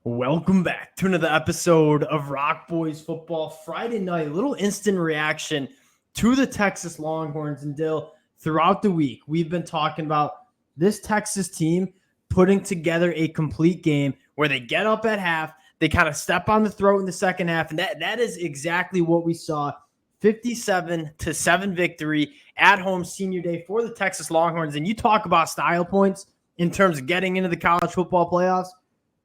Welcome back to another episode of Rock Boys Football Friday night. A little instant reaction to the Texas Longhorns. And Dill, throughout the week, we've been talking about this Texas team putting together a complete game where they get up at half, they kind of step on the throat in the second half, and that is exactly what we saw. 57-7 victory at home senior day for the Texas Longhorns. And you talk about style points in terms of getting into the college football playoffs.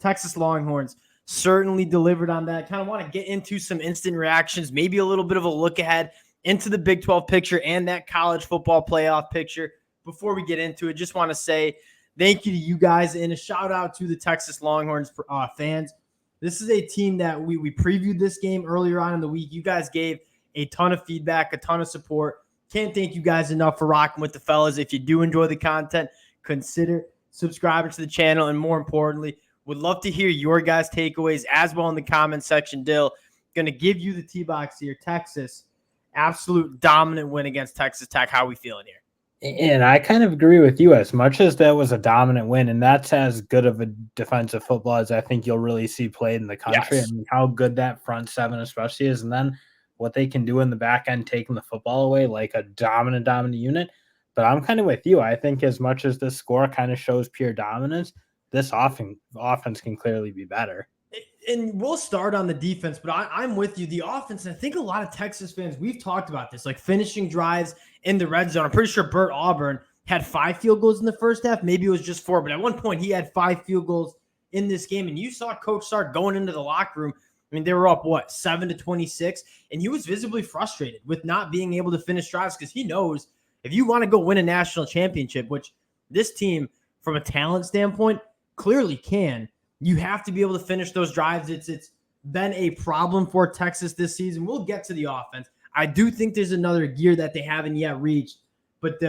Texas Longhorns certainly delivered on that. Kind of want to get into some instant reactions, maybe a little bit of a look ahead into the Big 12 picture and that college football playoff picture. Before we get into it, just want to say thank you to you guys and a shout out to the Texas Longhorns fans. This is a team that we previewed this game earlier on in the week. You guys gave a ton of feedback, a ton of support. Can't thank you guys enough for rocking with the fellas. If you do enjoy the content, consider subscribing to the channel, and more importantly, would love to hear your guys' takeaways as well in the comment section. Dill, going to give you the T-box here. Texas, absolute dominant win against Texas Tech. How are we feeling here? And I kind of agree with you. As much as that was a dominant win, and that's as good of a defensive football as I think you'll really see played in the country. Yes. I mean, how good that front seven especially is, and then what they can do in the back end, taking the football away like a dominant unit. But I'm kind of with you. I think as much as this score kind of shows pure dominance, this offense can clearly be better. And we'll start on the defense, but I'm with you. The offense, and I think a lot of Texas fans, we've talked about this, like finishing drives in the red zone. I'm pretty sure Bert Auburn had 5 field goals in the first half. Maybe it was just 4, but at one point he had 5 field goals in this game. And you saw Coach Sark going into the locker room. I mean, they were up, 7-26? And he was visibly frustrated with not being able to finish drives because he knows if you want to go win a national championship, which this team, from a talent standpoint, clearly can, you have to be able to finish those drives. It's been a problem for Texas this season. We'll get to the offense. I do think there's another gear that they haven't yet reached, but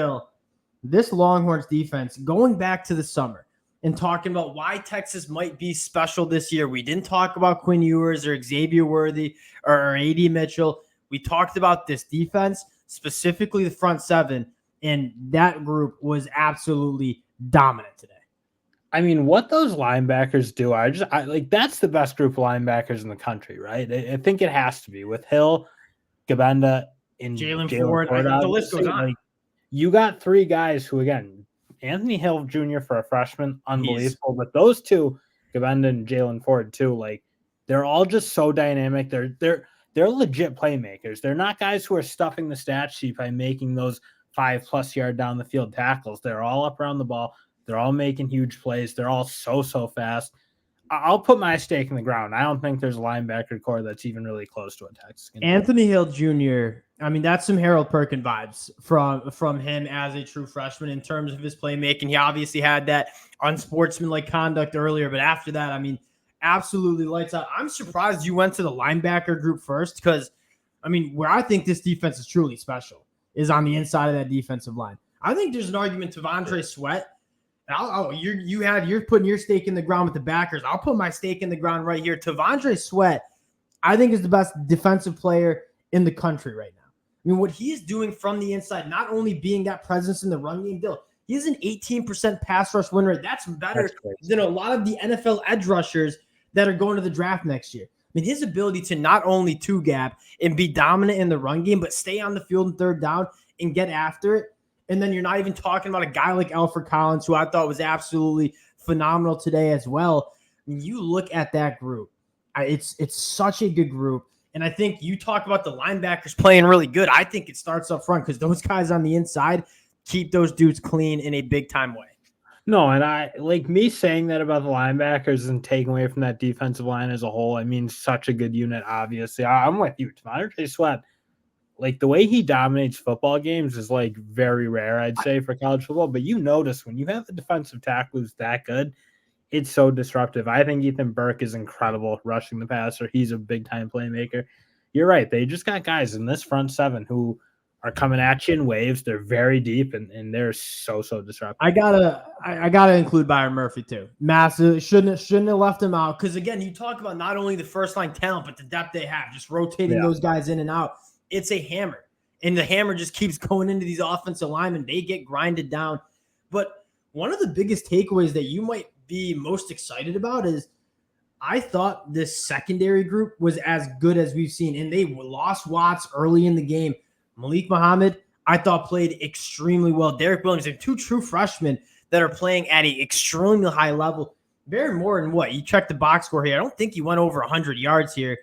this Longhorns defense, going back to the summer and talking about why Texas might be special this year. We didn't talk about Quinn Ewers or Xavier Worthy or A.D. Mitchell. We talked about this defense, specifically the front seven, and that group was absolutely dominant today. I mean, what those linebackers do, I like that's the best group of linebackers in the country, right? I think it has to be with Hill, Gabenda, and Jalen Ford. The list goes on. Like, you got 3 guys who, again, Anthony Hill Jr. for a freshman, unbelievable. But those two, Gabenda and Jalen Ford too, like they're all just so dynamic. They're legit playmakers. They're not guys who are stuffing the stat sheet by making those 5+ yard down the field tackles. They're all up around the ball. They're all making huge plays. They're all so fast. I'll put my stake in the ground. I don't think there's a linebacker core that's even really close to a Texas. Anthony Hill Jr., I mean, that's some Harold Perkin vibes from him as a true freshman in terms of his playmaking. He obviously had that unsportsmanlike conduct earlier, but after that, I mean, absolutely lights out. I'm surprised you went to the linebacker group first because, I mean, where I think this defense is truly special is on the inside of that defensive line. I think there's an argument to T'Vondre Sweat. You're putting your stake in the ground with the backers. I'll put my stake in the ground right here. T'Vondre Sweat, I think, is the best defensive player in the country right now. I mean, what he is doing from the inside, not only being that presence in the run game, he has an 18% pass rush win rate. That's better than a lot of the NFL edge rushers that are going to the draft next year. I mean, his ability to not only two-gap and be dominant in the run game, but stay on the field in third down and get after it. And then you're not even talking about a guy like Alfred Collins, who I thought was absolutely phenomenal today as well. I mean, you look at that group. It's such a good group. And I think you talk about the linebackers playing really good. I think it starts up front because those guys on the inside keep those dudes clean in a big-time way. No, and I like me saying that about the linebackers and taking away from that defensive line as a whole. I mean, such a good unit, obviously. I'm with you. T'Vondre Sweat, like the way he dominates football games is like very rare, I'd say, for college football. But you notice when you have the defensive tackle who's that good, it's so disruptive. I think Ethan Burke is incredible rushing the passer. He's a big-time playmaker. You're right. They just got guys in this front seven who are coming at you in waves. They're very deep, and they're so disruptive. I gotta include Byron Murphy too. Massive. Shouldn't have left him out because, again, you talk about not only the first-line talent, but the depth they have, just rotating those guys in and out. It's a hammer, and the hammer just keeps going into these offensive linemen. They get grinded down. But one of the biggest takeaways that you might be most excited about is I thought this secondary group was as good as we've seen, and they lost Watts early in the game. Malik Muhammad, I thought, played extremely well. Derek Williams, and two true freshmen that are playing at an extremely high level. Barry Morton, what? You check the box score here. I don't think he went over 100 yards here.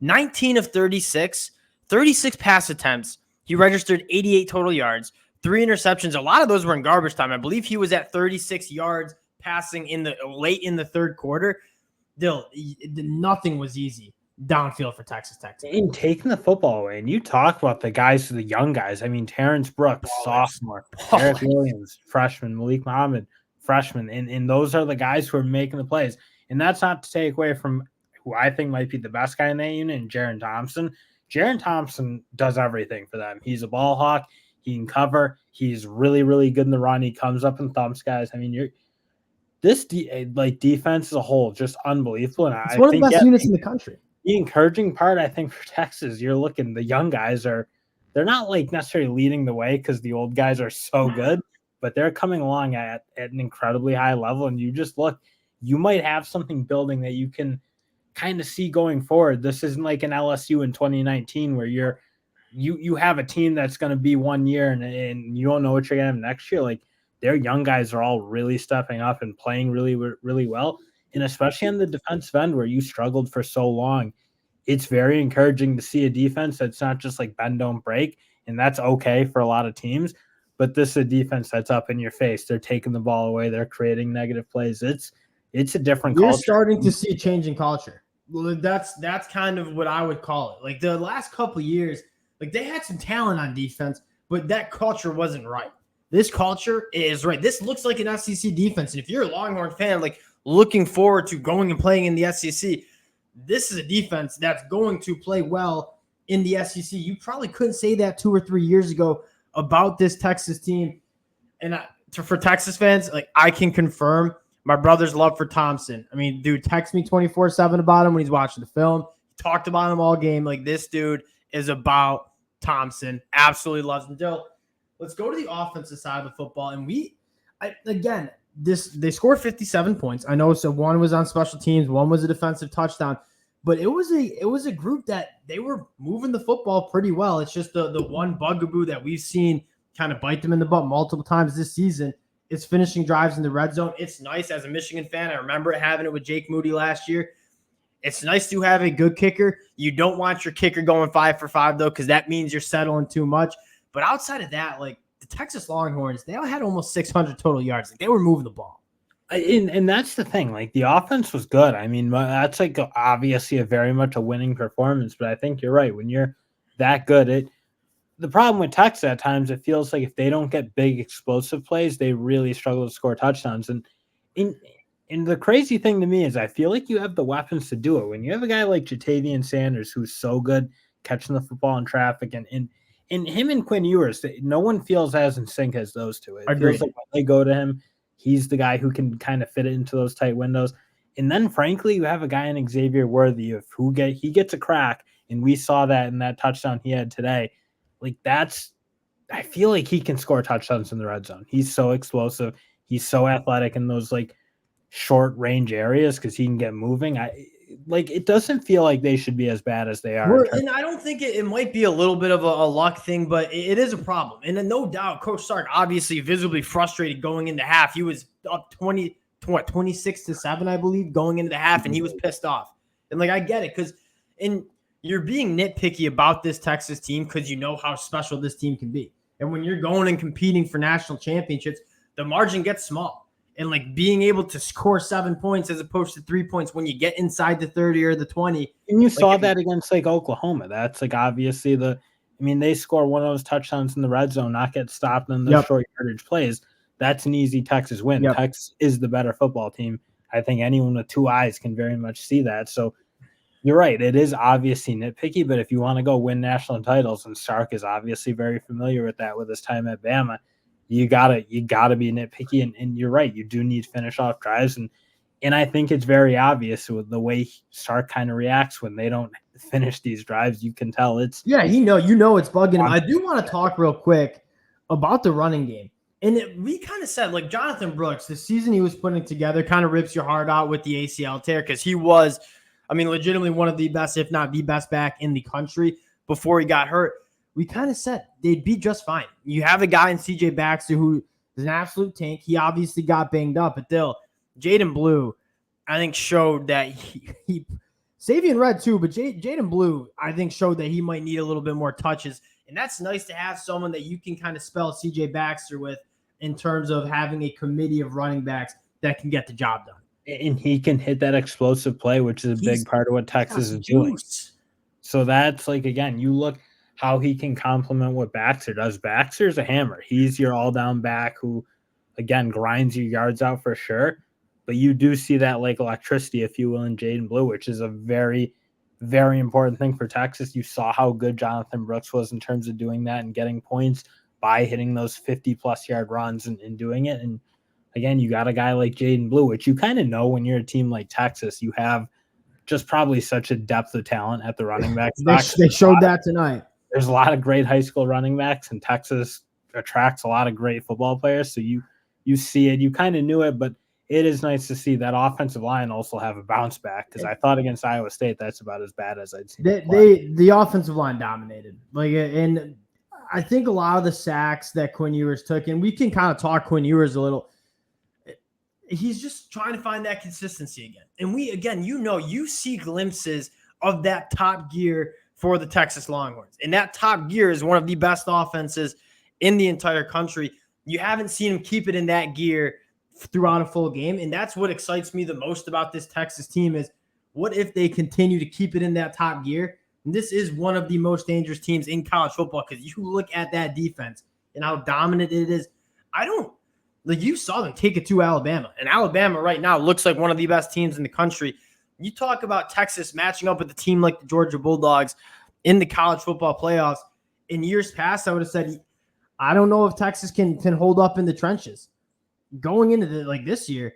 19 of 36, 36 pass attempts. He registered 88 total yards, 3 interceptions. A lot of those were in garbage time. I believe he was at 36 yards passing in the late in the third quarter. Nothing was easy downfield for Texas Tech. In taking the football away, and you talk about the guys, the young guys. I mean, Terrence Brooks, sophomore, Derek Williams, freshman, Malik Muhammad, freshman, and those are the guys who are making the plays. And that's not to take away from who I think might be the best guy in that unit, and Jaron Thompson. Jaron Thompson does everything for them. He's a ball hawk. He can cover. He's really, really good in the run. He comes up and thumps guys. I mean, this defense as a whole, just unbelievable. And it's one of the best units in the country. The encouraging part, I think, for Texas, you're looking, the young guys they're not like necessarily leading the way because the old guys are so good, but they're coming along at an incredibly high level. And you just look, you might have something building that you can kind of see going forward. This isn't like an LSU in 2019 where you have a team that's going to be 1 year and you don't know what you're going to have next year. Like, their young guys are all really stepping up and playing really, really well. And especially on the defensive end where you struggled for so long, it's very encouraging to see a defense that's not just like bend, don't break. And that's okay for a lot of teams. But this is a defense that's up in your face. They're taking the ball away. They're creating negative plays. It's a different culture. You're starting to see a change in culture. Well, that's kind of what I would call it. Like the last couple of years, like they had some talent on defense, but that culture wasn't right. This culture is right. This looks like an SEC defense. And if you're a Longhorn fan, like looking forward to going and playing in the SEC, this is a defense that's going to play well in the SEC. You probably couldn't say that 2 or 3 years ago about this Texas team. And for Texas fans, like I can confirm my brother's love for Thompson. I mean, dude, text me 24/7 about him when he's watching the film. He talked about him all game. Like this dude is about Thompson. Absolutely loves him. Dill, let's go to the offensive side of the football. And they scored 57 points. I know, so one was on special teams, one was a defensive touchdown, but it was a group that they were moving the football pretty well. It's just the one bugaboo that we've seen kind of bite them in the butt multiple times this season is finishing drives in the red zone. It's nice as a Michigan fan. I remember having it with Jake Moody last year. It's nice to have a good kicker. You don't want your kicker going 5 for 5 though, because that means you're settling too much. But outside of that, like the Texas Longhorns, they all had almost 600 total yards. Like they were moving the ball. And that's the thing. Like the offense was good. I mean, that's like obviously a very much a winning performance. But I think you're right. When you're that good, the problem with Texas at times, it feels like if they don't get big explosive plays, they really struggle to score touchdowns. And the crazy thing to me is I feel like you have the weapons to do it. When you have a guy like Jatavian Sanders who's so good catching the football in traffic and him and Quinn Ewers, no one feels as in sync as those two. It feels like when they go to him, he's the guy who can kind of fit it into those tight windows. And then, frankly, you have a guy in Xavier Worthy he gets a crack, and we saw that in that touchdown he had today. Like I feel like he can score touchdowns in the red zone. He's so explosive. He's so athletic in those like short range areas because he can get moving. It doesn't feel like they should be as bad as they are. And I don't think it might be a little bit of a luck thing, but it is a problem. And then no doubt, Coach Sark obviously visibly frustrated going into half. He was up 26-7, I believe, going into the half, and he was pissed off. And like I get it, and you're being nitpicky about this Texas team because you know how special this team can be. And when you're going and competing for national championships, the margin gets small. And like being able to score 7 points as opposed to 3 points when you get inside the 30 or the 20. And you saw that against like Oklahoma. That's like obviously they score one of those touchdowns in the red zone, not get stopped in the short yardage plays. That's an easy Texas win. Yep. Texas is the better football team. I think anyone with 2 eyes can very much see that. So you're right. It is obviously nitpicky, but if you want to go win national titles, and Sark is obviously very familiar with that with his time at Bama, you gotta be nitpicky, and you're right. You do need to finish off drives, and I think it's very obvious with the way Sark kind of reacts when they don't finish these drives. You can tell it's it's bugging him. I do want to talk real quick about the running game we kind of said, like, Jonathan Brooks, the season he was putting together kind of rips your heart out with the ACL tear, because he was, I mean, legitimately one of the best, if not the best back in the country before he got hurt. We kind of said they'd be just fine. You have a guy in CJ Baxter who is an absolute tank. He obviously got banged up, but still, Jaden Blue, I think, showed that he Savion Red too, but Jaden Blue, I think, showed that he might need a little bit more touches. And that's nice to have someone that you can kind of spell CJ Baxter with in terms of having a committee of running backs that can get the job done. And he can hit that explosive play, which is a big part of what Texas is doing. So that's like, again, you look how he can complement what Baxter does. Baxter's a hammer. He's your all-down back who, again, grinds your yards out for sure. But you do see that like electricity, if you will, in Jaden Blue, which is a very, very important thing for Texas. You saw how good Jonathan Brooks was in terms of doing that and getting points by hitting those 50-plus yard runs and doing it. And again, you got a guy like Jaden Blue, which you kind of know when you're a team like Texas, you have just probably such a depth of talent at the running back spot. They showed that tonight. There's a lot of great high school running backs, and Texas attracts a lot of great football players. So you see it. You kind of knew it, but it is nice to see that offensive line also have a bounce back, because I thought against Iowa State that's about as bad as I'd seen. The offensive line dominated. Like, and I think a lot of the sacks that Quinn Ewers took, and we can kind of talk Quinn Ewers a little, he's just trying to find that consistency again. And you see glimpses of that top gear for the Texas Longhorns. And that top gear is one of the best offenses in the entire country. You haven't seen him keep it in that gear throughout a full game. And that's what excites me the most about this Texas team is, what if they continue to keep it in that top gear? And this is one of the most dangerous teams in college football, because you look at that defense and how dominant it is. You saw them take it to Alabama, and Alabama right now looks like one of the best teams in the country. You talk about Texas matching up with a team like the Georgia Bulldogs in the college football playoffs. In years past, I would have said, I don't know if Texas can hold up in the trenches. Going into this year,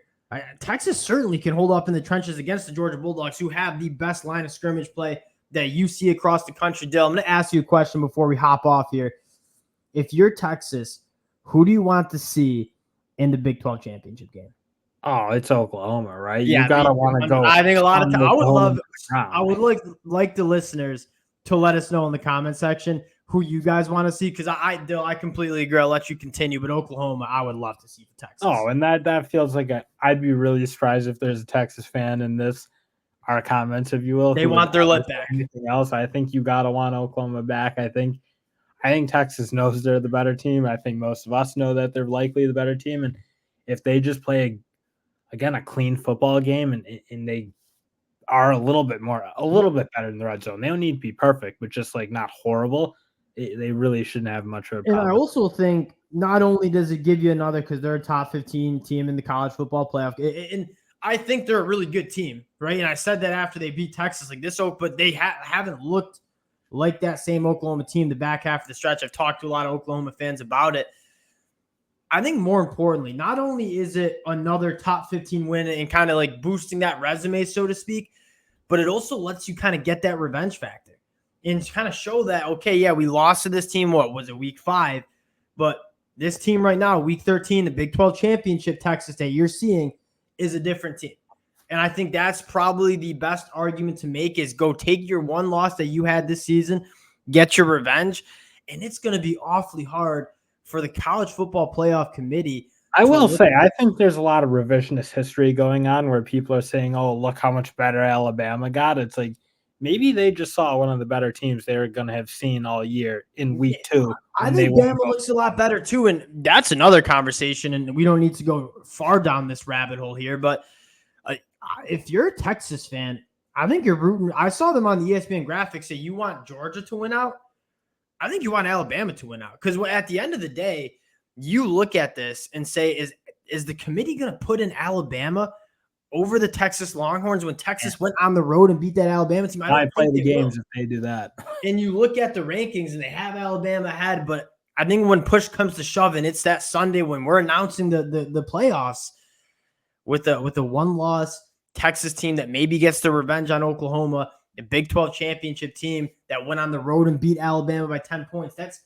Texas certainly can hold up in the trenches against the Georgia Bulldogs, who have the best line of scrimmage play that you see across the country. Dale, I'm going to ask you a question before we hop off here. If you're Texas, who do you want to see in the Big 12 championship game? Oh, it's Oklahoma, right? Yeah, you gotta want to go. I think a lot of time. I would like the listeners to let us know in the comment section who you guys want to see, because I completely agree. I'll let you continue, but Oklahoma, I would love to see for Texas. Oh, and that feels like I'd be really surprised if there's a Texas fan in our comments, if you will. They want their lip back. Anything else? I think you gotta want Oklahoma back. I think Texas knows they're the better team. I think most of us know that they're likely the better team, and if they just play a clean football game and they are a little bit better in the red zone. They don't need to be perfect, but just like not horrible. They really shouldn't have much of a problem. And I also think not only does it give you another, because they're a top 15 team in the college football playoff, and I think they're a really good team, right? And I said that after they beat Texas like this, but they haven't looked like that same Oklahoma team the back half of the stretch. I've talked to a lot of Oklahoma fans about it. I think more importantly, not only is it another top 15 win and kind of like boosting that resume, so to speak, but it also lets you kind of get that revenge factor and kind of show that, okay, yeah, we lost to this team. What was it, week 5? But this team right now, week 13, the Big 12 championship Texas that you're seeing is a different team. And I think that's probably the best argument to make is go take your one loss that you had this season, get your revenge. And it's going to be awfully hard for the college football playoff committee. I will say, I think there's a lot of revisionist history going on where people are saying, oh, look how much better Alabama got. It's like, maybe they just saw one of the better teams they were going to have seen all year in week 2. I think Bama looks a lot better too. And that's another conversation. And we don't need to go far down this rabbit hole here. But if you're a Texas fan, I think you're rooting. I saw them on the ESPN graphics say you want Georgia to win out. I think you want Alabama to win out, because at the end of the day, you look at this and say, is the committee going to put in Alabama over the Texas Longhorns when Texas went on the road and beat that Alabama team? I play the games if they do that. And you look at the rankings and they have Alabama ahead, but I think when push comes to shove, and it's that Sunday when we're announcing the playoffs with the one loss Texas team that maybe gets the revenge on Oklahoma, a Big 12 championship team that went on the road and beat Alabama by 10 points. That's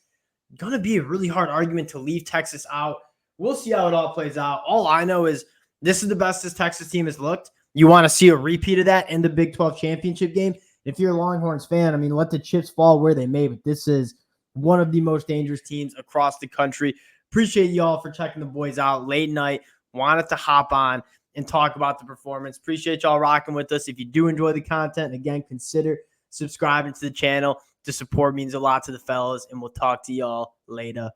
going to be a really hard argument to leave Texas out We'll see how it all plays out. All I know is this is the best this Texas team has looked. You want to see a repeat of that in the Big 12 championship game. If you're a Longhorns fan, I mean, let the chips fall where they may, but this is one of the most dangerous teams across the country. Appreciate y'all for checking the boys out late night. Wanted to hop on and talk about the performance. Appreciate y'all rocking with us. If you do enjoy the content, again, consider subscribing to the channel. The support means a lot to the fellas, and we'll talk to y'all later.